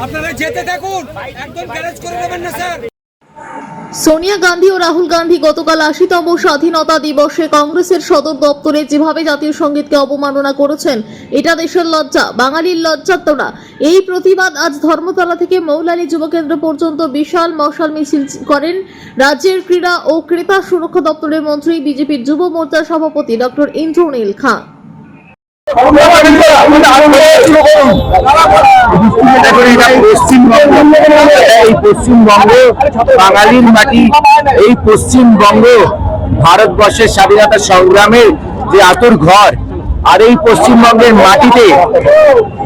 আপনারা যেতে থাকুন, একদম গ্যারেজ করে দেবেন না স্যার। সোনিয়া গান্ধী ও রাহুল গান্ধী গতকাল ৮০তম স্বাধীনতা দিবসে কংগ্রেসের সদর দপ্তরে যেভাবে জাতীয় সঙ্গীতকে অবমাননা করেছেন, এটা দেশের লজ্জা, বাঙালির লজ্জা তো না। এই প্রতিবাদ আজ ধর্মতলা থেকে মৌলালী যুবকেন্দ্র পর্যন্ত বিশাল মশাল মিছিল করেন রাজ্যের ক্রীড়া ও ক্রেতা সুরক্ষা দপ্তরের মন্ত্রী, বিজেপির যুব মোর্চার সভাপতি ডক্টর ইন্দ্রনীল খাঁ। পশ্চিমবঙ্গ বাঙালির মাটি, এই পশ্চিমবঙ্গ ভারতবর্ষের স্বাধীনতা সংগ্রামের যে আতুর ঘর। আর এই পশ্চিমবঙ্গের মাটিতে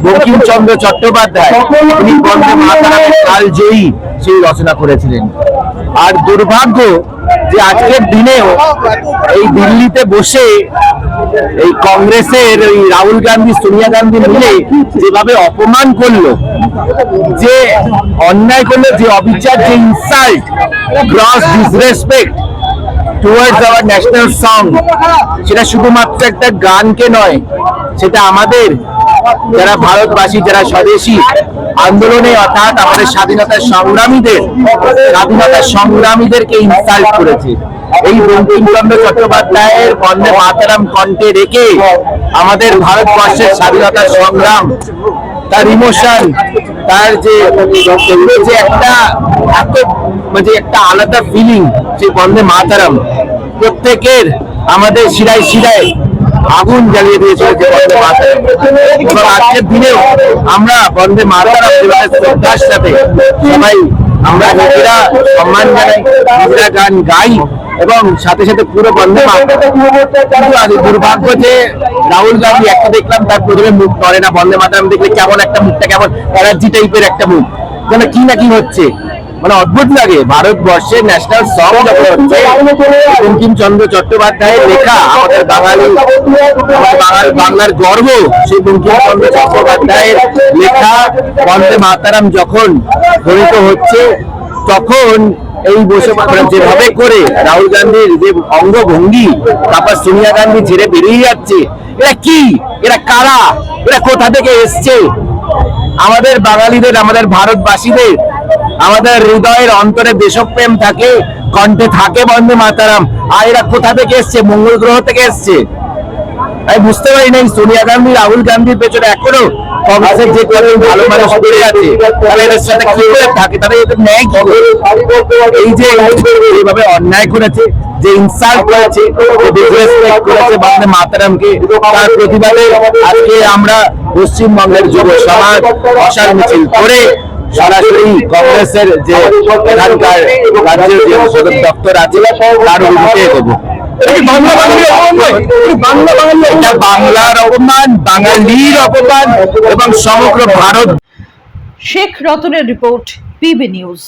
বঙ্কিমচন্দ্র চট্টোপাধ্যায় তিনি বন্দে মাতরমের কালজয়ী সেই রচনা করেছিলেন। আর দুর্ভাগ্য যে আজকের দিনেও এই দিল্লিতে বসে এই কংগ্রেসের ওই রাহুল গান্ধী সোনিয়া গান্ধী মিলে যেভাবে অপমান করলো, যে অন্যায় করলো, যে অবিচার, যে insult, gross disrespect towards our national song, সেটা শুধুমাত্র একটা গানকে নয়, সেটা আমাদের যারা ভারতবাসী, যারা স্বদেশী আন্দোলনে অর্থাৎ আমাদের স্বাধীনতা সংগ্রামীদেরকে ইনসাল্ট করেছে। এই বঙ্কিমচন্দ্র চট্টোপাধ্যায়ের বন্দে মাতরম কণ্ঠে রেখে আমাদের ভারতবর্ষের স্বাধীনতা সংগ্রাম, তার ইমোশন, তার যে একটা একটা আলাদা ফিলিং, যে বন্দে মাতরম প্রত্যেকের আমাদের শিরায় শিরায় আগুন জ্বালিয়ে দিয়েছিল যে বন্দে মাতরম। এবং আজকের দিনেও আমরা বন্দে মাতরম শ্রদ্ধার সাথে সবাই আমরা নিজেরা সম্মান জানাই, নিজেরা গান গাই এবং সাথে সাথে পুরো বন্দে মাতরম। কিন্তু দুর্ভাগ্য যে রাহুল গান্ধী একটা দেখলাম তার প্রথমে মুখ করে না, বন্দে মাতরম দেখলে কেমন একটা মুখটা কেমন অ্যালার্জি টাইপের একটা মুখ, মানে কি না কি হচ্ছে, মানে অদ্ভুত লাগে। ভারতবর্ষের ন্যাশনাল সং যখন হচ্ছে, বঙ্কিমচন্দ্র চট্টোপাধ্যায়ের লেখা, আমাদের বাংলার গর্ব, সেই বঙ্কিমচন্দ্র চট্টোপাধ্যায়ের লেখা বন্দে মাতরম যখন ধ্বনিত হচ্ছে, তখন এই বসে যেভাবে করে রাহুল গান্ধীর যে অঙ্গভঙ্গি, তারপর সোনিয়া গান্ধী ছেড়ে বেরিয়ে যাচ্ছে, এরা কি, এরা কারা, এরা কোথা থেকে এসছে? আমাদের বাঙালিদের, আমাদের ভারতবাসীদের, আমাদের হৃদয়ের অন্তরে দেশপ্রেম থাকে, কণ্ঠে থাকে বন্দে মাতরম। আর এরা কোথা থেকে এসছে? মঙ্গল গ্রহ থেকে এসছে। আমি বুঝতে পারি না সোনিয়া গান্ধী, রাহুল গান্ধীর পেছনে এখনো কংগ্রেসের যে কজন ভালো মানুষ পড়ে আছে, তারা এদের সাথে কি করে থাকে, তারা এদের ন্যায় কি? এই যে এইভাবে অন্যায় করেছে, যে ইনসাল্ট করেছে, ডিসরেসপেক্ট করেছে বন্দে মাতরমকে, তার প্রতিবাদে আজকে আমরা পশ্চিমবঙ্গের যুব সমাজ মশাল মিছিল করে সরাসরি কংগ্রেসের যে এখানকার রাজ্যের যে সদর দপ্তর আছে তার অভিমুখে এগোবো। বাংলার অপমান, বাঙালির অপমান এবং সমগ্র ভারত। শেখ রতনের রিপোর্ট, পিবি নিউজ।